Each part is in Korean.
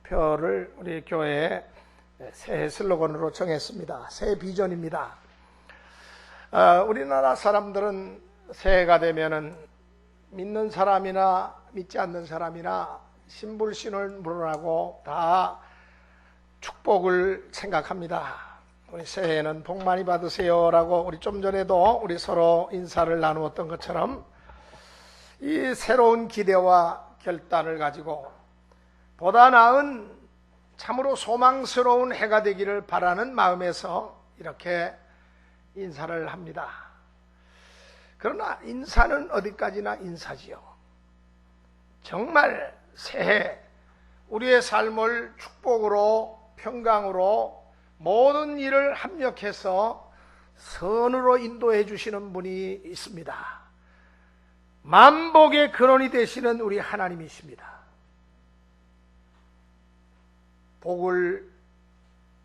표를 우리 교회에 새해 슬로건으로 정했습니다. 새해 비전입니다. 우리나라 사람들은 새해가 되면은 믿는 사람이나 믿지 않는 사람이나 신불신을 물어나고 다 축복을 생각합니다. 우리 새해에는 복 많이 받으세요라고 우리 좀 전에도 우리 서로 인사를 나누었던 것처럼 이 새로운 기대와 결단을 가지고 보다 나은 참으로 소망스러운 해가 되기를 바라는 마음에서 이렇게 인사를 합니다. 그러나 인사는 어디까지나 인사지요. 정말 새해 우리의 삶을 축복으로 평강으로 모든 일을 합력해서 선으로 인도해 주시는 분이 있습니다. 만복의 근원이 되시는 우리 하나님이십니다. 복을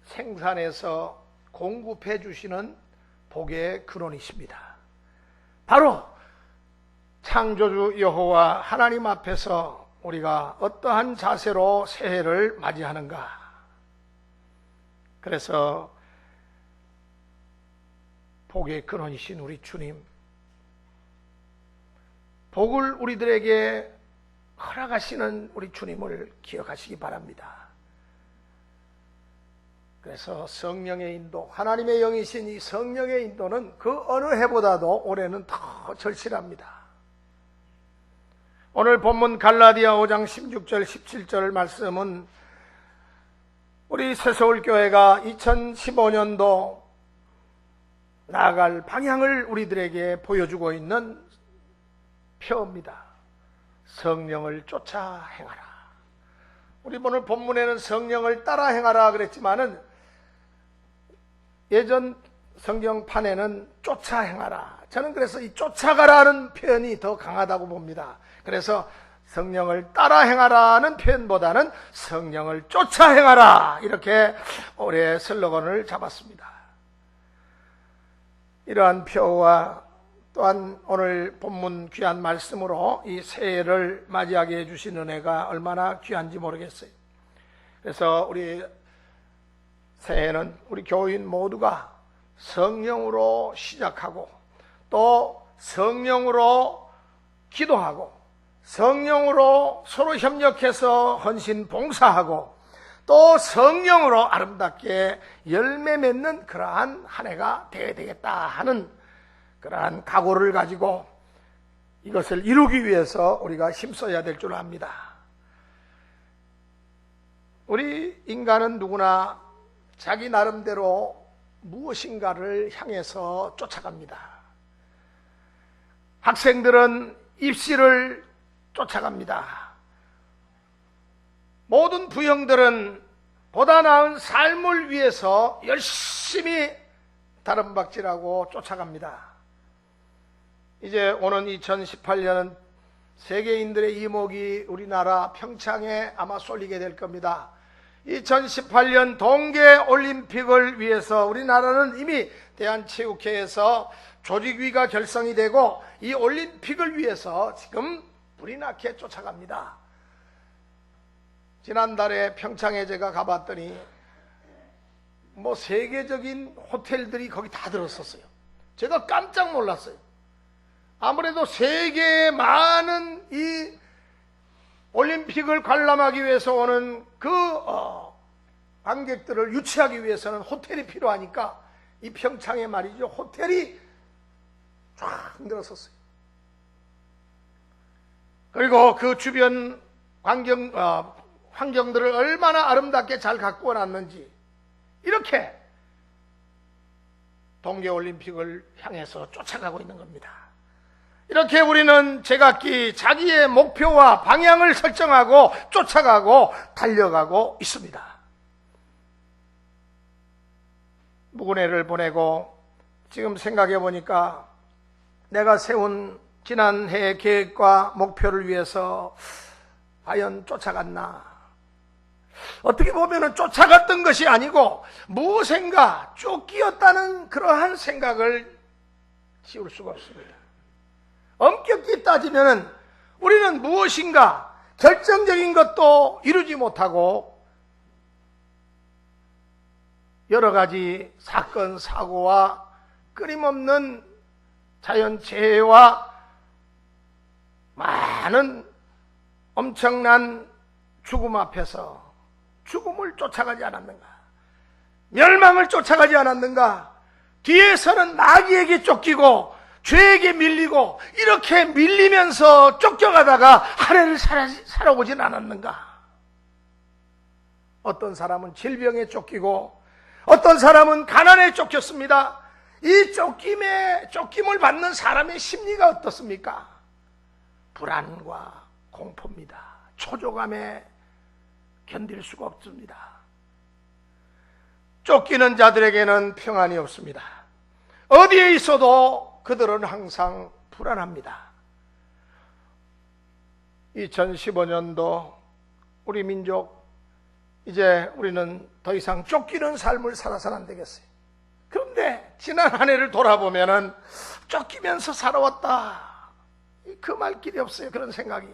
생산해서 공급해 주시는 복의 근원이십니다. 바로 창조주 여호와 하나님 앞에서 우리가 어떠한 자세로 새해를 맞이하는가. 그래서 복의 근원이신 우리 주님, 복을 우리들에게 허락하시는 우리 주님을 기억하시기 바랍니다. 그래서 성령의 인도, 하나님의 영이신 이 성령의 인도는 그 어느 해보다도 올해는 더 절실합니다. 오늘 본문 갈라디아 5장 16절 17절 말씀은 우리 새서울교회가 2015년도 나아갈 방향을 우리들에게 보여주고 있는 표입니다. 성령을 쫓아 행하라. 우리 오늘 본문에는 성령을 따라 행하라 그랬지만은 예전 성경판에는 쫓아 행하라. 저는 그래서 이 쫓아가라는 표현이 더 강하다고 봅니다. 그래서 성령을 따라 행하라는 표현보다는 성령을 쫓아 행하라, 이렇게 올해 슬로건을 잡았습니다. 이러한 표와 또한 오늘 본문 귀한 말씀으로 이 새해를 맞이하게 해주신 은혜가 얼마나 귀한지 모르겠어요. 그래서 우리 새해는 우리 교인 모두가 성령으로 시작하고 또 성령으로 기도하고 성령으로 서로 협력해서 헌신 봉사하고 또 성령으로 아름답게 열매 맺는 그러한 한 해가 되어야 되겠다 하는 그러한 각오를 가지고 이것을 이루기 위해서 우리가 힘써야 될 줄 압니다. 우리 인간은 누구나 자기 나름대로 무엇인가를 향해서 쫓아갑니다. 학생들은 입시를 쫓아갑니다. 모든 부형들은 보다 나은 삶을 위해서 열심히 다름박질하고 쫓아갑니다. 이제 오는 2018년은 세계인들의 이목이 우리나라 평창에 아마 쏠리게 될 겁니다. 2018년 동계올림픽을 위해서 우리나라는 이미 대한체육회에서 조직위가 결성이 되고 이 올림픽을 위해서 지금 불이 나게 쫓아갑니다. 지난달에 평창에 제가 가봤더니 세계적인 호텔들이 거기 다 들었었어요. 제가 깜짝 놀랐어요. 아무래도 세계의 많은 이 올림픽을 관람하기 위해서 오는 그 관객들을 유치하기 위해서는 호텔이 필요하니까 이 평창에 말이죠, 호텔이 쫙 늘었었어요. 그리고 그 주변 환경들을 얼마나 아름답게 잘 가꾸어 놨는지, 이렇게 동계올림픽을 향해서 쫓아가고 있는 겁니다. 이렇게 우리는 제각기 자기의 목표와 방향을 설정하고 쫓아가고 달려가고 있습니다. 묵은 해를 보내고 지금 생각해 보니까 내가 세운 지난 해의 계획과 목표를 위해서 과연 쫓아갔나? 어떻게 보면 쫓아갔던 것이 아니고 무엇인가 쫓기었다는 그러한 생각을 지울 수가 없습니다. 엄격히 따지면 우리는 무엇인가 결정적인 것도 이루지 못하고 여러 가지 사건, 사고와 끊임없는 자연재해와 많은 엄청난 죽음 앞에서 죽음을 쫓아가지 않았는가? 멸망을 쫓아가지 않았는가? 뒤에서는 마귀에게 쫓기고 죄에게 밀리고 이렇게 밀리면서 쫓겨가다가 한 해를 살아보진 않았는가? 어떤 사람은 질병에 쫓기고 어떤 사람은 가난에 쫓겼습니다. 이 쫓김을 받는 사람의 심리가 어떻습니까? 불안과 공포입니다. 초조감에 견딜 수가 없습니다. 쫓기는 자들에게는 평안이 없습니다. 어디에 있어도 그들은 항상 불안합니다. 2015년도 우리 민족 이제 우리는 더 이상 쫓기는 삶을 살아서는 안 되겠어요. 그런데 지난 한 해를 돌아보면은 쫓기면서 살아왔다. 그 말 길이 없어요. 그런 생각이.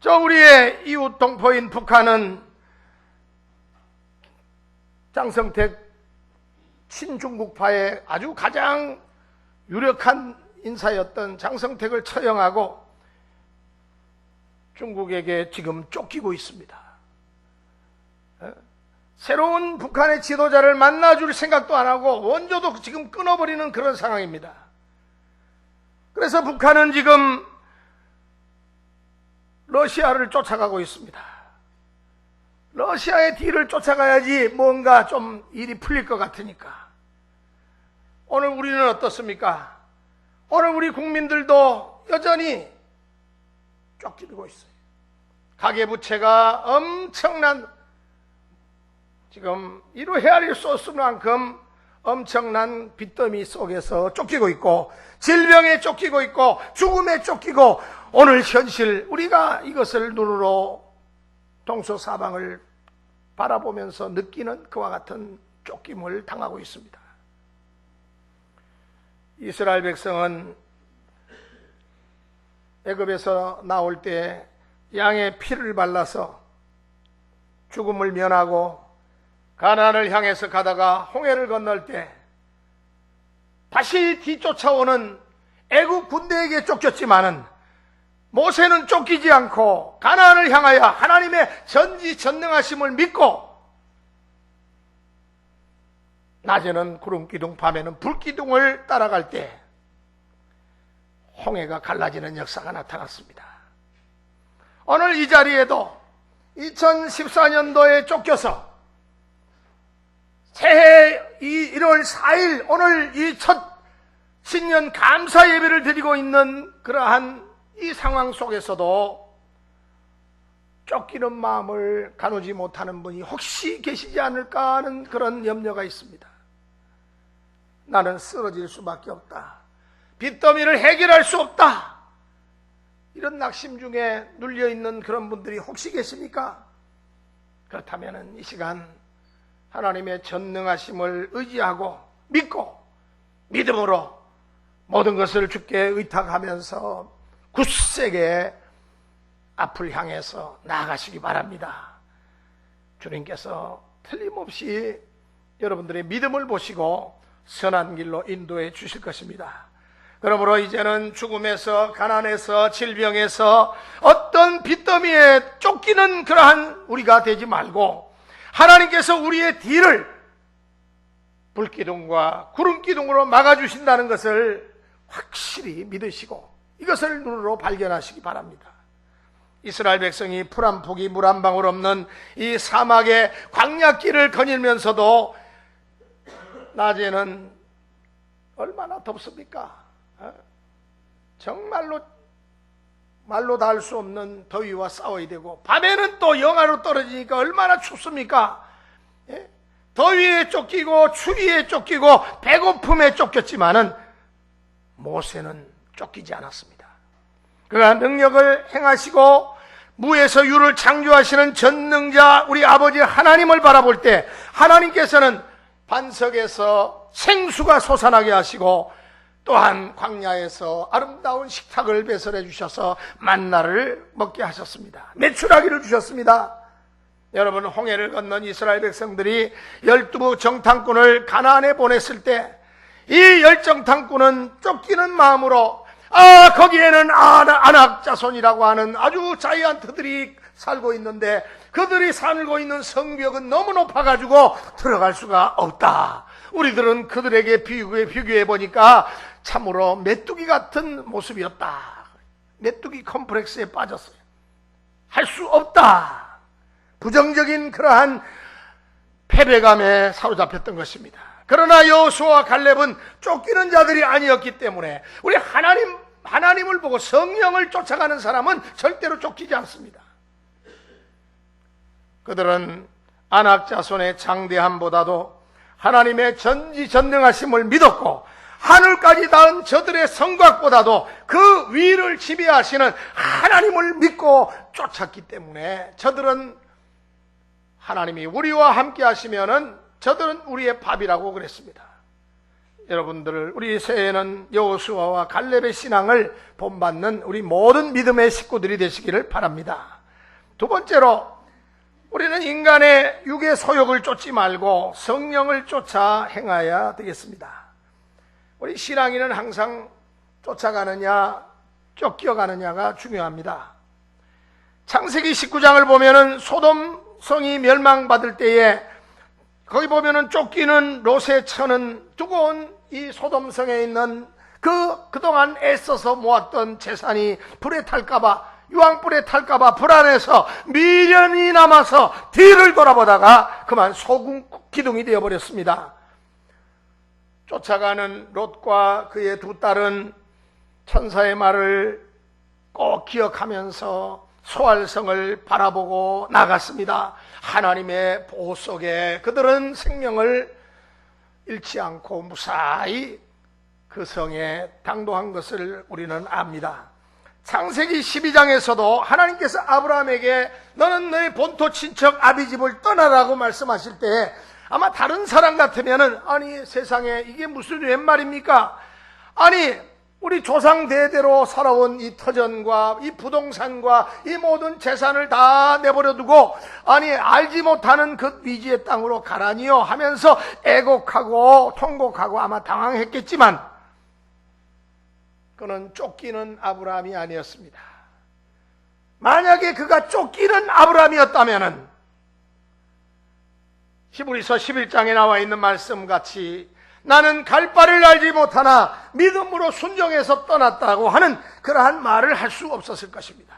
우리의 이웃 동포인 북한은 장성택 친중국파의 아주 가장 유력한 인사였던 장성택을 처형하고 중국에게 지금 쫓기고 있습니다. 새로운 북한의 지도자를 만나줄 생각도 안 하고 원조도 지금 끊어버리는 그런 상황입니다. 그래서 북한은 지금 러시아를 쫓아가고 있습니다. 러시아의 뒤를 쫓아가야지 뭔가 좀 일이 풀릴 것 같으니까. 오늘 우리는 어떻습니까? 오늘 우리 국민들도 여전히 쫓기고 있어요. 가계부채가 엄청난, 지금 이루 헤아릴 수 없을 만큼 엄청난 빚더미 속에서 쫓기고 있고, 질병에 쫓기고 있고, 죽음에 쫓기고, 오늘 현실 우리가 이것을 눈으로 동서사방을 바라보면서 느끼는 그와 같은 쫓김을 당하고 있습니다. 이스라엘 백성은 애굽에서 나올 때 양의 피를 발라서 죽음을 면하고 가나안을 향해서 가다가 홍해를 건널 때 다시 뒤쫓아오는 애굽 군대에게 쫓겼지만은 모세는 쫓기지 않고 가나안을 향하여 하나님의 전지전능하심을 믿고 낮에는 구름기둥, 밤에는 불기둥을 따라갈 때 홍해가 갈라지는 역사가 나타났습니다. 오늘 이 자리에도 2014년도에 쫓겨서 새해 1월 4일 오늘 이 첫 신년 감사 예배를 드리고 있는 그러한 이 상황 속에서도 쫓기는 마음을 가누지 못하는 분이 혹시 계시지 않을까 하는 그런 염려가 있습니다. 나는 쓰러질 수밖에 없다. 빚더미를 해결할 수 없다. 이런 낙심 중에 눌려있는 그런 분들이 혹시 계십니까? 그렇다면 이 시간 하나님의 전능하심을 의지하고 믿고 믿음으로 모든 것을 주께 의탁하면서 굳세게 앞을 향해서 나아가시기 바랍니다. 주님께서 틀림없이 여러분들의 믿음을 보시고 선한 길로 인도해 주실 것입니다. 그러므로 이제는 죽음에서, 가난에서, 질병에서 어떤 빚더미에 쫓기는 그러한 우리가 되지 말고 하나님께서 우리의 뒤를 불기둥과 구름기둥으로 막아주신다는 것을 확실히 믿으시고 이것을 눈으로 발견하시기 바랍니다. 이스라엘 백성이 풀 한 포기 물 한 방울 없는 이 사막의 광야길을 거닐면서도 낮에는 얼마나 덥습니까? 정말로 말로 다 할 수 없는 더위와 싸워야 되고, 밤에는 또 영하로 떨어지니까 얼마나 춥습니까? 더위에 쫓기고 추위에 쫓기고 배고픔에 쫓겼지만은 모세는 쫓기지 않았습니다. 그가 능력을 행하시고 무에서 유를 창조하시는 전능자 우리 아버지 하나님을 바라볼 때 하나님께서는 반석에서 생수가 솟아나게 하시고 또한 광야에서 아름다운 식탁을 배설해 주셔서 만나를 먹게 하셨습니다. 메추라기를 주셨습니다. 여러분, 홍해를 건넌 이스라엘 백성들이 12 정탐꾼을 가나안에 보냈을 때 이 10정탐꾼은 쫓기는 마음으로 거기에는 아낙 자손이라고 하는 아주 자이언트들이 살고 있는데 그들이 살고 있는 성벽은 너무 높아가지고 들어갈 수가 없다. 우리들은 그들에게 비교해 보니까 참으로 메뚜기 같은 모습이었다. 메뚜기 컴플렉스에 빠졌어요. 할 수 없다. 부정적인 그러한 패배감에 사로잡혔던 것입니다. 그러나 여호수아와 갈렙은 쫓기는 자들이 아니었기 때문에 우리 하나님을 보고 성령을 쫓아가는 사람은 절대로 쫓기지 않습니다. 그들은 아낙 자손의 장대함보다도 하나님의 전지전능하심을 믿었고 하늘까지 닿은 저들의 성곽보다도 그 위를 지배하시는 하나님을 믿고 쫓았기 때문에 저들은 하나님이 우리와 함께 하시면은 저들은 우리의 밥이라고 그랬습니다. 여러분들, 우리 새해에는 여호수아와 갈렙의 신앙을 본받는 우리 모든 믿음의 식구들이 되시기를 바랍니다. 두 번째로, 우리는 인간의 육의 소욕을 쫓지 말고 성령을 쫓아 행하여야 되겠습니다. 우리 신앙인은 항상 쫓아가느냐 쫓겨가느냐가 중요합니다. 창세기 19장을 보면은 소돔 성이 멸망받을 때에 거기 보면은 쫓기는 롯의 처는 두고 온 이 소돔성에 있는 그동안 애써서 모았던 재산이 불에 탈까봐, 유황불에 탈까봐 불안해서 미련이 남아서 뒤를 돌아보다가 그만 소금 기둥이 되어버렸습니다. 쫓아가는 롯과 그의 두 딸은 천사의 말을 꼭 기억하면서 소알성을 바라보고 나갔습니다. 하나님의 보호 속에 그들은 생명을 잃지 않고 무사히 그 성에 당도한 것을 우리는 압니다. 창세기 12장에서도 하나님께서 아브라함에게 너는 너의 본토 친척 아비집을 떠나라고 말씀하실 때 아마 다른 사람 같으면은 아니 세상에 이게 무슨 웬 말입니까? 아니 우리 조상 대대로 살아온 이 터전과 이 부동산과 이 모든 재산을 다 내버려 두고 아니 알지 못하는 그 미지의 땅으로 가라니요 하면서 애곡하고 통곡하고 아마 당황했겠지만 그는 쫓기는 아브라함이 아니었습니다. 만약에 그가 쫓기는 아브라함이었다면 히브리서 11장에 나와 있는 말씀같이 나는 갈 바를 알지 못하나 믿음으로 순종해서 떠났다고 하는 그러한 말을 할 수 없었을 것입니다.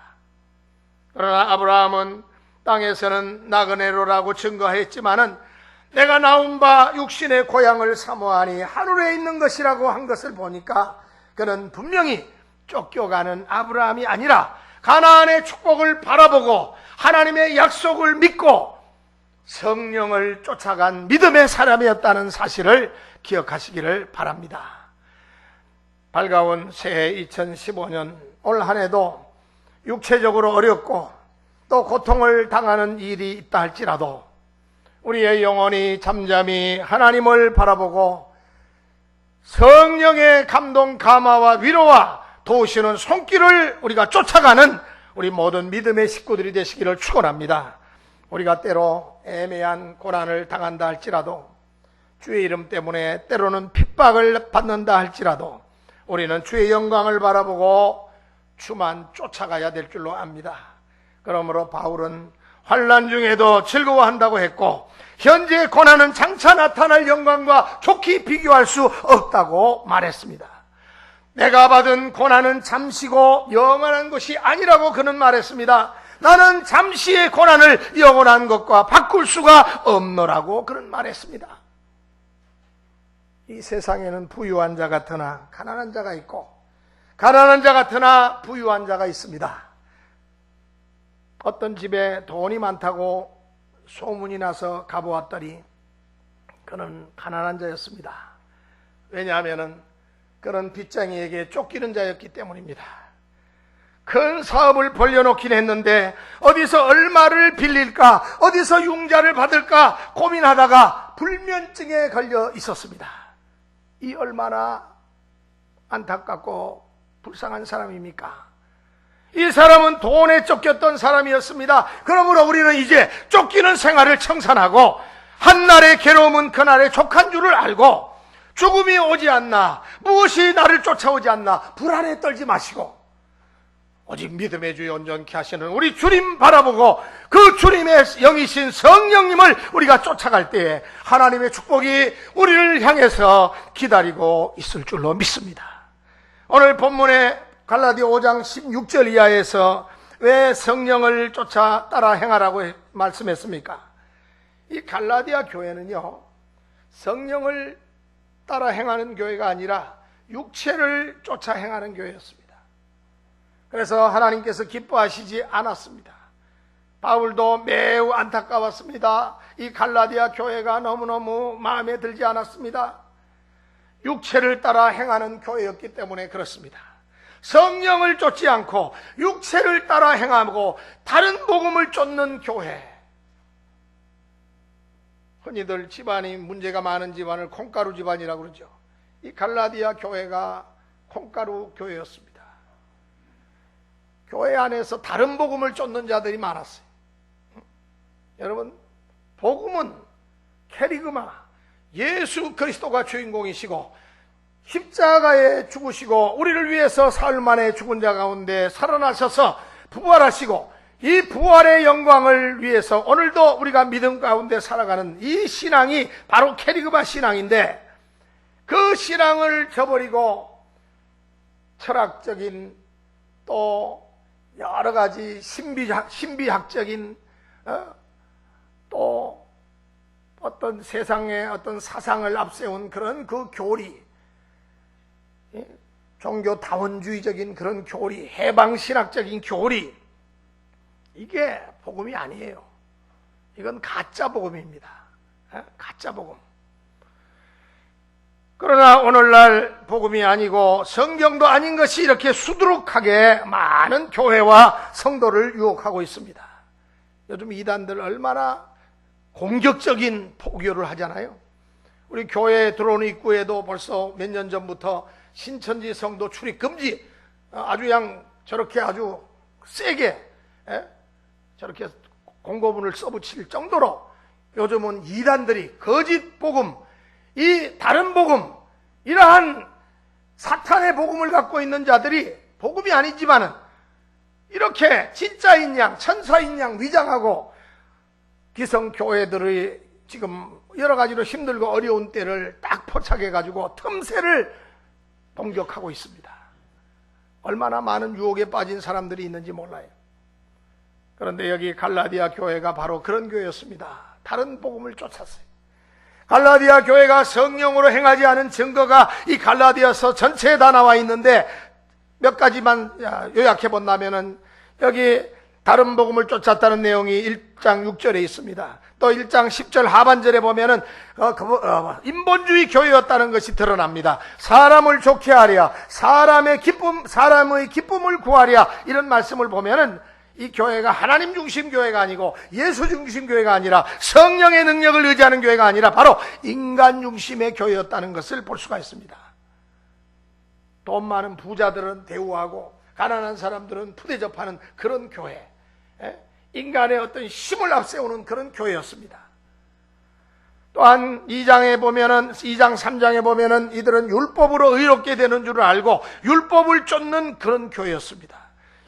그러나 아브라함은 땅에서는 나그네로라고 증거했지만은 내가 나온 바 육신의 고향을 사모하니 하늘에 있는 것이라고 한 것을 보니까 그는 분명히 쫓겨가는 아브라함이 아니라 가나안의 축복을 바라보고 하나님의 약속을 믿고 성령을 쫓아간 믿음의 사람이었다는 사실을 기억하시기를 바랍니다. 밝아온 새해 2015년 올 한 해도 육체적으로 어렵고 또 고통을 당하는 일이 있다 할지라도 우리의 영혼이 잠잠히 하나님을 바라보고 성령의 감동 감화와 위로와 도우시는 손길을 우리가 쫓아가는 우리 모든 믿음의 식구들이 되시기를 축원합니다. 우리가 때로 애매한 고난을 당한다 할지라도 주의 이름 때문에 때로는 핍박을 받는다 할지라도 우리는 주의 영광을 바라보고 주만 쫓아가야 될 줄로 압니다. 그러므로 바울은 환난 중에도 즐거워한다고 했고 현재의 고난은 장차 나타날 영광과 좋게 비교할 수 없다고 말했습니다. 내가 받은 고난은 잠시고 영원한 것이 아니라고 그는 말했습니다. 나는 잠시의 고난을 영원한 것과 바꿀 수가 없노라고 그는 말했습니다. 이 세상에는 부유한 자 같으나 가난한 자가 있고 가난한 자 같으나 부유한 자가 있습니다. 어떤 집에 돈이 많다고 소문이 나서 가보았더니 그는 가난한 자였습니다. 왜냐하면 그는 빚쟁이에게 쫓기는 자였기 때문입니다. 큰 사업을 벌려놓긴 했는데 어디서 얼마를 빌릴까, 어디서 융자를 받을까 고민하다가 불면증에 걸려 있었습니다. 이 얼마나 안타깝고 불쌍한 사람입니까? 이 사람은 돈에 쫓겼던 사람이었습니다. 그러므로 우리는 이제 쫓기는 생활을 청산하고 한날의 괴로움은 그날의 족한 줄을 알고 죽음이 오지 않나, 무엇이 나를 쫓아오지 않나 불안에 떨지 마시고 오직 믿음의 주에 온전케 하시는 우리 주님 바라보고 그 주님의 영이신 성령님을 우리가 쫓아갈 때에 하나님의 축복이 우리를 향해서 기다리고 있을 줄로 믿습니다. 오늘 본문의 갈라디아 5장 16절 이하에서 왜 성령을 쫓아 따라 행하라고 말씀했습니까? 이 갈라디아 교회는요, 성령을 따라 행하는 교회가 아니라 육체를 쫓아 행하는 교회였습니다. 그래서 하나님께서 기뻐하시지 않았습니다. 바울도 매우 안타까웠습니다. 이 갈라디아 교회가 너무너무 마음에 들지 않았습니다. 육체를 따라 행하는 교회였기 때문에 그렇습니다. 성령을 쫓지 않고 육체를 따라 행하고 다른 복음을 쫓는 교회. 흔히들 집안이 문제가 많은 집안을 콩가루 집안이라고 그러죠. 이 갈라디아 교회가 콩가루 교회였습니다. 교회 안에서 다른 복음을 쫓는 자들이 많았어요. 여러분, 복음은 캐리그마, 예수 그리스도가 주인공이시고 십자가에 죽으시고 우리를 위해서 사흘 만에 죽은 자 가운데 살아나셔서 부활하시고 이 부활의 영광을 위해서 오늘도 우리가 믿음 가운데 살아가는 이 신앙이 바로 캐리그마 신앙인데, 그 신앙을 저버리고 철학적인 또 여러 가지 신비학적인 또 어떤 세상의 어떤 사상을 앞세운 그런 그 교리, 종교 다원주의적인 그런 교리, 해방신학적인 교리, 이게 복음이 아니에요. 이건 가짜 복음입니다. 가짜 복음. 그러나 오늘날 복음이 아니고 성경도 아닌 것이 이렇게 수두룩하게 많은 교회와 성도를 유혹하고 있습니다. 요즘 이단들 얼마나 공격적인 포교를 하잖아요. 우리 교회에 들어오는 입구에도 벌써 몇 년 전부터 신천지 성도 출입 금지, 아주 저렇게 아주 세게 저렇게 공고문을 써붙일 정도로 요즘은 이단들이 거짓 복음, 이 다른 복음, 이러한 사탄의 복음을 갖고 있는 자들이 복음이 아니지만은 이렇게 진짜인 양, 천사인 양 위장하고 기성교회들의 지금 여러 가지로 힘들고 어려운 때를 딱 포착해가지고 틈새를 공격하고 있습니다. 얼마나 많은 유혹에 빠진 사람들이 있는지 몰라요. 그런데 여기 갈라디아 교회가 바로 그런 교회였습니다. 다른 복음을 쫓았어요. 갈라디아 교회가 성령으로 행하지 않은 증거가 이 갈라디아서 전체에 다 나와 있는데 몇 가지만 요약해 본다면은 여기 다른 복음을 쫓았다는 내용이 1장 6절에 있습니다. 또 1장 10절 하반절에 보면은 인본주의 교회였다는 것이 드러납니다. 사람을 좋게 하랴, 사람의 기쁨을 구하랴, 이런 말씀을 보면은 이 교회가 하나님 중심 교회가 아니고 예수 중심 교회가 아니라 성령의 능력을 의지하는 교회가 아니라 바로 인간 중심의 교회였다는 것을 볼 수가 있습니다. 돈 많은 부자들은 대우하고 가난한 사람들은 푸대접하는 그런 교회, 인간의 어떤 힘을 앞세우는 그런 교회였습니다. 또한 2장 3장에 보면은 이들은 율법으로 의롭게 되는 줄을 알고 율법을 쫓는 그런 교회였습니다.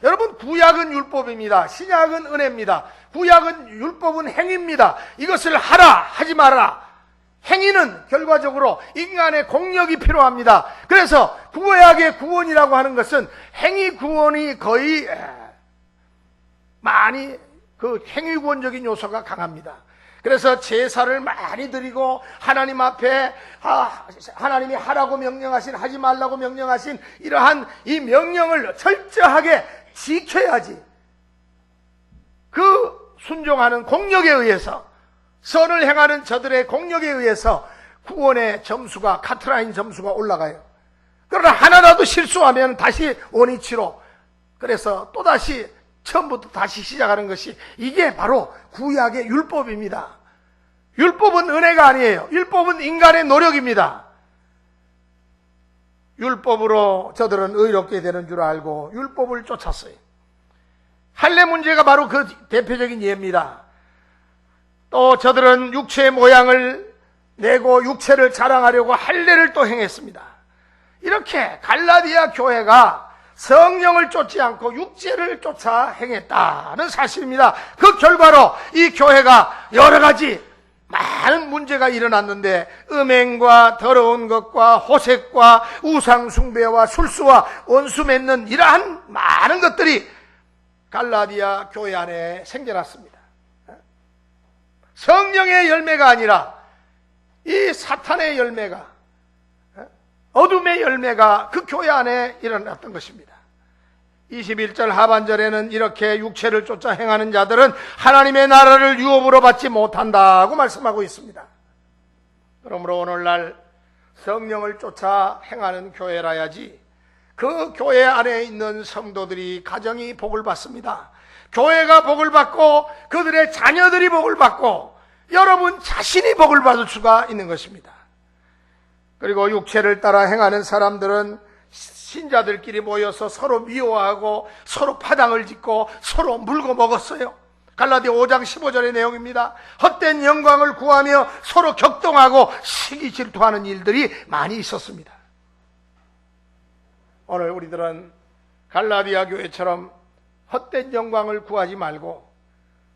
여러분, 구약은 율법입니다. 신약은 은혜입니다. 구약은 율법은 행위입니다. 이것을 하라, 하지 마라. 행위는 결과적으로 인간의 공력이 필요합니다. 그래서 구약의 구원이라고 하는 것은 행위 구원이 거의 많이 그 행위 구원적인 요소가 강합니다. 그래서 제사를 많이 드리고 하나님 앞에 하나님이 하라고 명령하신, 하지 말라고 명령하신 이러한 이 명령을 철저하게 지켜야지 그 순종하는 공력에 의해서, 선을 행하는 저들의 공력에 의해서 구원의 점수가, 카트라인 점수가 올라가요. 그러나 하나라도 실수하면 다시 원위치로, 그래서 또다시 처음부터 다시 시작하는 것이 이게 바로 구약의 율법입니다. 율법은 은혜가 아니에요. 율법은 인간의 노력입니다. 율법으로 저들은 의롭게 되는 줄 알고 율법을 쫓았어요. 할례 문제가 바로 그 대표적인 예입니다. 또 저들은 육체의 모양을 내고 육체를 자랑하려고 할례를 또 행했습니다. 이렇게 갈라디아 교회가 성령을 쫓지 않고 육체를 쫓아 행했다는 사실입니다. 그 결과로 이 교회가 여러 가지 많은 문제가 일어났는데, 음행과 더러운 것과 호색과 우상숭배와 술수와 원수 맺는 이러한 많은 것들이 갈라디아 교회 안에 생겨났습니다. 성령의 열매가 아니라 이 사탄의 열매가, 어둠의 열매가 그 교회 안에 일어났던 것입니다. 21절 하반절에는 이렇게 육체를 쫓아 행하는 자들은 하나님의 나라를 유업으로 받지 못한다고 말씀하고 있습니다. 그러므로 오늘날 성령을 쫓아 행하는 교회라야지 그 교회 안에 있는 성도들이, 가정이 복을 받습니다. 교회가 복을 받고 그들의 자녀들이 복을 받고 여러분 자신이 복을 받을 수가 있는 것입니다. 그리고 육체를 따라 행하는 사람들은 신자들끼리 모여서 서로 미워하고 서로 파당을 짓고 서로 물고 먹었어요. 갈라디아 5장 15절의 내용입니다. 헛된 영광을 구하며 서로 격동하고 시기 질투하는 일들이 많이 있었습니다. 오늘 우리들은 갈라디아 교회처럼 헛된 영광을 구하지 말고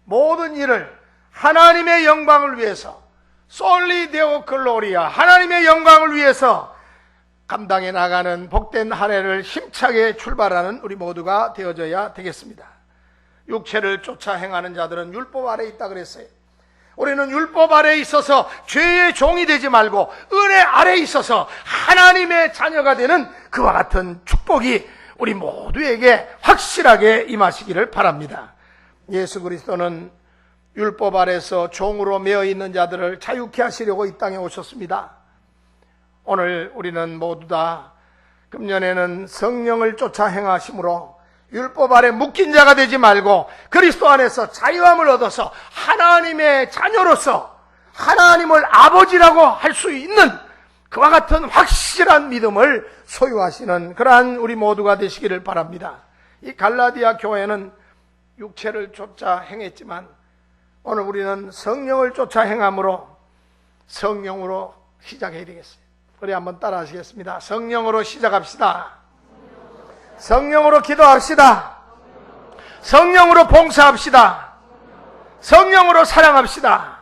모든 일을 하나님의 영광을 위해서, 솔리 데오 글로리아, 하나님의 영광을 위해서 감당해 나가는 복된 한 해를 힘차게 출발하는 우리 모두가 되어져야 되겠습니다. 육체를 쫓아 행하는 자들은 율법 아래에 있다 그랬어요. 우리는 율법 아래에 있어서 죄의 종이 되지 말고 은혜 아래에 있어서 하나님의 자녀가 되는 그와 같은 축복이 우리 모두에게 확실하게 임하시기를 바랍니다. 예수 그리스도는 율법 아래에서 종으로 매어 있는 자들을 자유케 하시려고 이 땅에 오셨습니다. 오늘 우리는 모두 다 금년에는 성령을 쫓아 행하심으로 율법 아래 묶인 자가 되지 말고 그리스도 안에서 자유함을 얻어서 하나님의 자녀로서 하나님을 아버지라고 할 수 있는 그와 같은 확실한 믿음을 소유하시는 그러한 우리 모두가 되시기를 바랍니다. 이 갈라디아 교회는 육체를 쫓아 행했지만 오늘 우리는 성령을 쫓아 행함으로 성령으로 시작해야 되겠어요. 우리 한번 따라 하시겠습니다. 성령으로 시작합시다. 성령으로 기도합시다. 성령으로 봉사합시다. 성령으로 사랑합시다.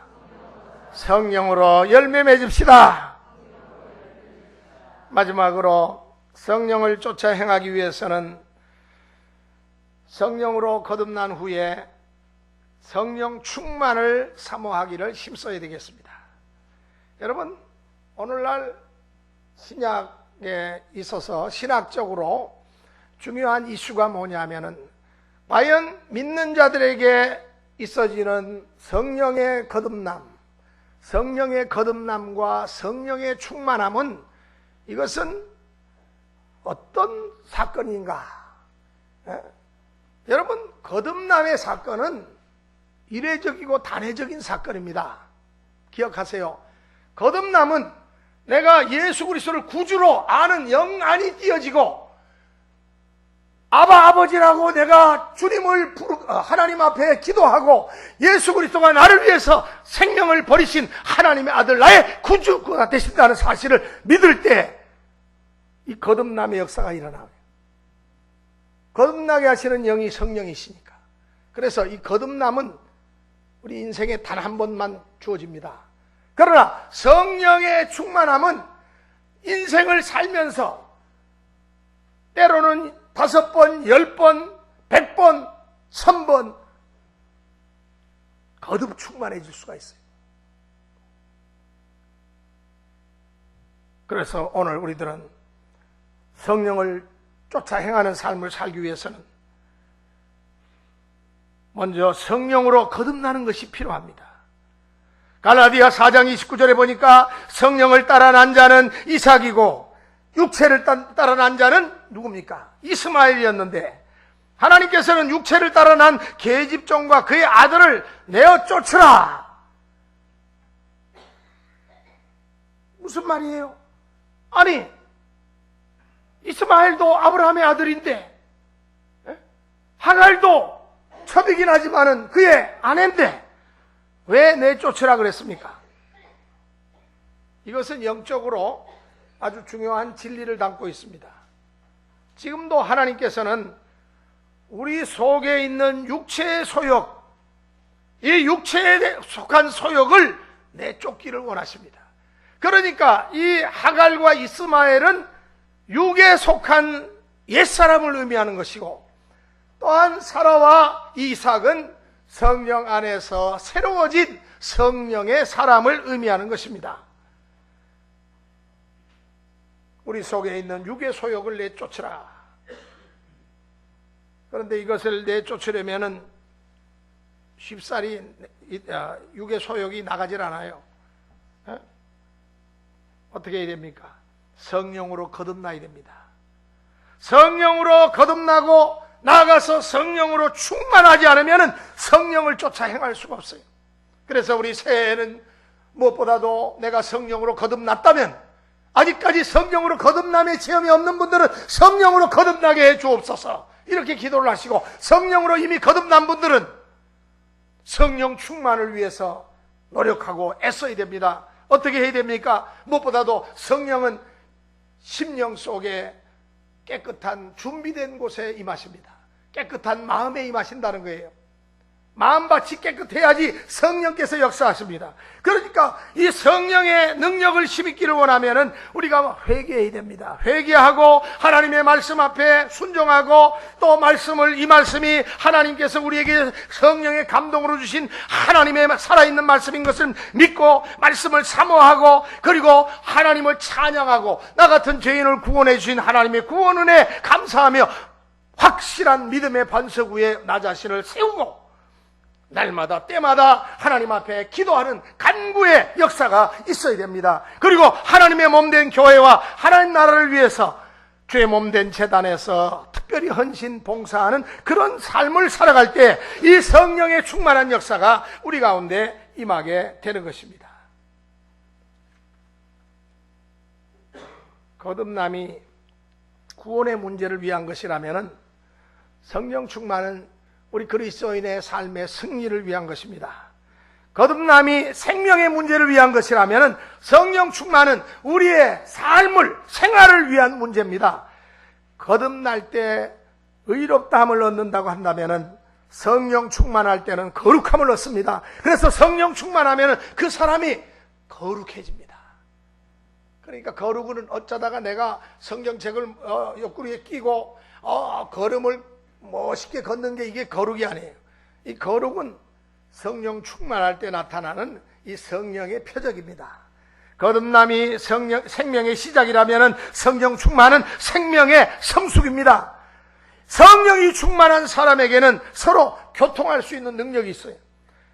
성령으로 열매 맺읍시다. 마지막으로 성령을 쫓아 행하기 위해서는 성령으로 거듭난 후에 성령 충만을 사모하기를 힘써야 되겠습니다. 여러분, 오늘날 신약에 있어서 신학적으로 중요한 이슈가 뭐냐면은 과연 믿는 자들에게 있어지는 성령의 거듭남과 성령의 충만함은 이것은 어떤 사건인가? 여러분, 거듭남의 사건은 이례적이고 단회적인 사건입니다. 기억하세요. 거듭남은 내가 예수 그리스도를 구주로 아는 영안이 띄어지고 아버지라고 내가 주님을 하나님 앞에 기도하고 예수 그리스도가 나를 위해서 생명을 버리신 하나님의 아들, 나의 구주가 되신다는 사실을 믿을 때 이 거듭남의 역사가 일어나요. 거듭나게 하시는 영이 성령이시니까. 그래서 이 거듭남은 우리 인생에 단 한 번만 주어집니다. 그러나 성령의 충만함은 인생을 살면서 때로는 5번, 10번, 100번, 1000번 거듭 충만해질 수가 있어요. 그래서 오늘 우리들은 성령을 쫓아 행하는 삶을 살기 위해서는 먼저 성령으로 거듭나는 것이 필요합니다. 갈라디아 4장 29절에 보니까 성령을 따라 난 자는 이삭이고 육체를 따라 난 자는 누굽니까? 이스마엘이었는데 하나님께서는 육체를 따라 난 계집종과 그의 아들을 내어 쫓으라. 무슨 말이에요? 아니, 이스마엘도 아브라함의 아들인데 하갈도 첩이긴 하지만은 그의 아내인데 왜 내쫓으라 그랬습니까? 이것은 영적으로 아주 중요한 진리를 담고 있습니다. 지금도 하나님께서는 우리 속에 있는 육체의 소욕, 이 육체에 속한 소욕을 내쫓기를 원하십니다. 그러니까 이 하갈과 이스마엘은 육에 속한 옛사람을 의미하는 것이고, 또한 사라와 이삭은 성령 안에서 새로워진 성령의 사람을 의미하는 것입니다. 우리 속에 있는 육의 소욕을 내쫓으라. 그런데 이것을 내쫓으려면은 쉽사리 육의 소욕이 나가질 않아요. 어떻게 해야 됩니까? 성령으로 거듭나야 됩니다. 성령으로 거듭나고 나아가서 성령으로 충만하지 않으면 성령을 쫓아 행할 수가 없어요. 그래서 우리 새해에는 무엇보다도 내가 성령으로 거듭났다면, 아직까지 성령으로 거듭남의 체험이 없는 분들은 성령으로 거듭나게 해 주옵소서, 이렇게 기도를 하시고, 성령으로 이미 거듭난 분들은 성령 충만을 위해서 노력하고 애써야 됩니다. 어떻게 해야 됩니까? 무엇보다도 성령은 심령 속에 깨끗한 준비된 곳에 임하십니다. 깨끗한 마음에 임하신다는 거예요. 마음밭이 깨끗해야지 성령께서 역사하십니다. 그러니까 이 성령의 능력을 힘입기를 원하면은 우리가 회개해야 됩니다. 회개하고 하나님의 말씀 앞에 순종하고, 또 이 말씀이 하나님께서 우리에게 성령의 감동으로 주신 하나님의 살아있는 말씀인 것을 믿고 말씀을 사모하고, 그리고 하나님을 찬양하고, 나 같은 죄인을 구원해 주신 하나님의 구원 은혜에 감사하며 확실한 믿음의 반석 위에 나 자신을 세우고 날마다 때마다 하나님 앞에 기도하는 간구의 역사가 있어야 됩니다. 그리고 하나님의 몸된 교회와 하나님 나라를 위해서 주의 몸된 제단에서 특별히 헌신 봉사하는 그런 삶을 살아갈 때 이 성령의 충만한 역사가 우리 가운데 임하게 되는 것입니다. 거듭남이 구원의 문제를 위한 것이라면 성령 충만은 우리 그리스도인의 삶의 승리를 위한 것입니다. 거듭남이 생명의 문제를 위한 것이라면 성령 충만은 우리의 생활을 위한 문제입니다. 거듭날 때 의롭다함을 얻는다고 한다면 성령 충만할 때는 거룩함을 얻습니다. 그래서 성령 충만하면 그 사람이 거룩해집니다. 그러니까 거룩은 어쩌다가 내가 성경책을 옆구리에 끼고 걸음을 멋있게 걷는 게 이게 거룩이 아니에요. 이 거룩은 성령 충만할 때 나타나는 이 성령의 표적입니다. 거듭남이 생명의 시작이라면 성령 충만은 생명의 성숙입니다. 성령이 충만한 사람에게는 서로 교통할 수 있는 능력이 있어요.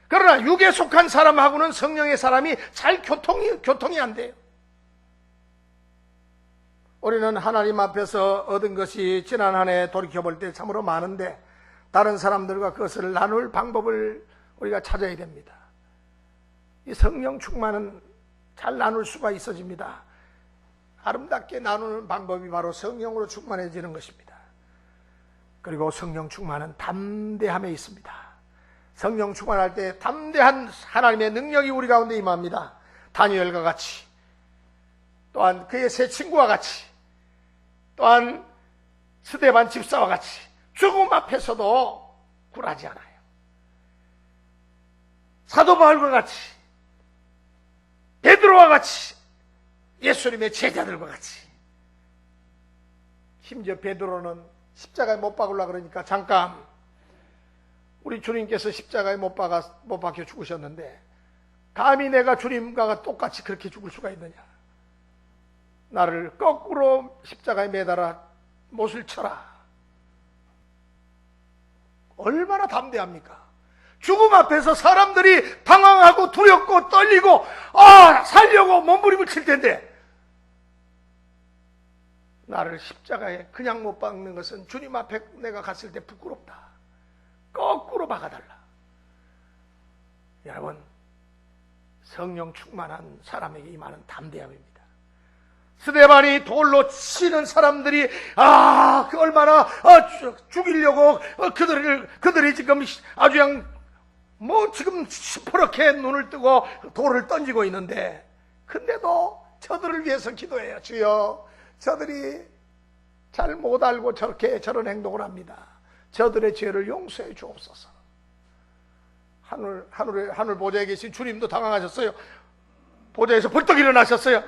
그러나 육에 속한 사람하고는 성령의 사람이 잘 교통이 안 돼요. 우리는 하나님 앞에서 얻은 것이 지난 한 해 돌이켜볼 때 참으로 많은데, 다른 사람들과 그것을 나눌 방법을 우리가 찾아야 됩니다. 이 성령 충만은 잘 나눌 수가 있어집니다. 아름답게 나누는 방법이 바로 성령으로 충만해지는 것입니다. 그리고 성령 충만은 담대함에 있습니다. 성령 충만할 때 담대한 하나님의 능력이 우리 가운데 임합니다. 다니엘과 같이, 또한 그의 세 친구와 같이, 또한 스데반 집사와 같이 죽음 앞에서도 굴하지 않아요. 사도 바울과 같이, 베드로와 같이, 예수님의 제자들과 같이. 심지어 베드로는 십자가에 못 박으려고 그러니까 잠깐, 우리 주님께서 십자가에 못 박혀 죽으셨는데 감히 내가 주님과 똑같이 그렇게 죽을 수가 있느냐, 나를 거꾸로 십자가에 매달아 못을 쳐라. 얼마나 담대합니까? 죽음 앞에서 사람들이 당황하고 두렵고 떨리고 살려고 몸부림을 칠 텐데, 나를 십자가에 그냥 못 박는 것은 주님 앞에 내가 갔을 때 부끄럽다. 거꾸로 박아달라. 여러분, 성령 충만한 사람에게 임하는 담대함입니다. 스데반이 돌로 치는 사람들이 그 얼마나 죽이려고 그들이 지금 아주 그냥 지금 시퍼렇게 눈을 뜨고 돌을 던지고 있는데, 근데도 저들을 위해서 기도해요. 주여, 저들이 잘 못 알고 저런 행동을 합니다. 저들의 죄를 용서해 주옵소서. 하늘 보좌에 계신 주님도 당황하셨어요. 보좌에서 벌떡 일어나셨어요.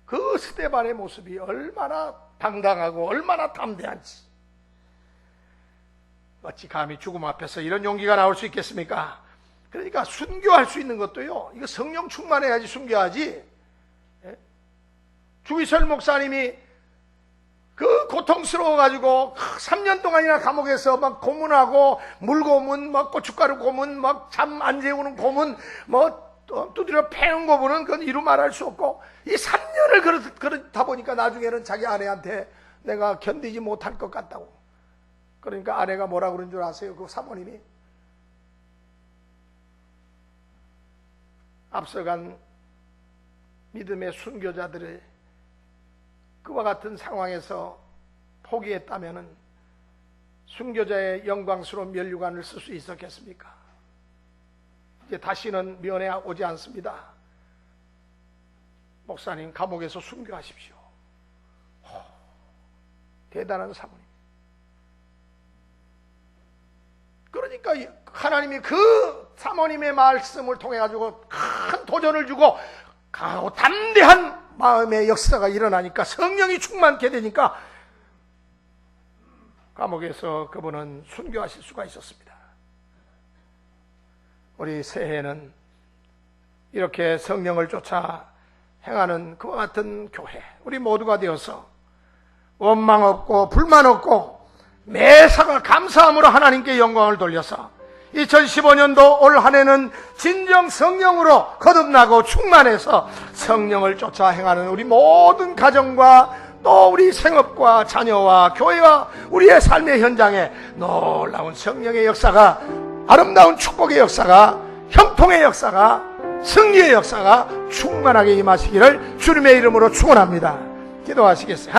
그 스데반의 모습이 얼마나 당당하고 얼마나 담대한지. 어찌 감히 죽음 앞에서 이런 용기가 나올 수 있겠습니까? 그러니까 순교할 수 있는 것도요, 이거 성령 충만해야지 순교하지. 주기철 목사님이 그 고통스러워가지고 3년 동안이나 감옥에서 막 고문하고, 물고문, 막 고춧가루 고문, 막 잠 안 재우는 고문, 두드려 패는 고문은 그건 이루 말할 수 없고, 이 3년을 그렇다 보니까 나중에는 자기 아내한테 내가 견디지 못할 것 같다고. 그러니까 아내가 뭐라 그런 줄 아세요? 그 사모님이 앞서간 믿음의 순교자들을 그와 같은 상황에서 포기했다면은 순교자의 영광스러운 면류관을 쓸 수 있었겠습니까? 이제 다시는 면회 오지 않습니다. 목사님, 감옥에서 순교하십시오. 대단한 사모님. 그러니까 하나님이 그 사모님의 말씀을 통해 가지고 큰 도전을 주고 강하고 담대한 마음의 역사가 일어나니까, 성령이 충만케 되니까 감옥에서 그분은 순교하실 수가 있었습니다. 우리 새해에는 이렇게 성령을 쫓아 행하는 그와 같은 교회, 우리 모두가 되어서 원망 없고 불만 없고 매사가 감사함으로 하나님께 영광을 돌려서 2015년도 올 한 해는 진정 성령으로 거듭나고 충만해서 성령을 쫓아 행하는 우리 모든 가정과 또 우리 생업과 자녀와 교회와 우리의 삶의 현장에 놀라운 성령의 역사가, 아름다운 축복의 역사가, 형통의 역사가, 승리의 역사가 충만하게 임하시기를 주님의 이름으로 축원합니다. 기도하시겠어요?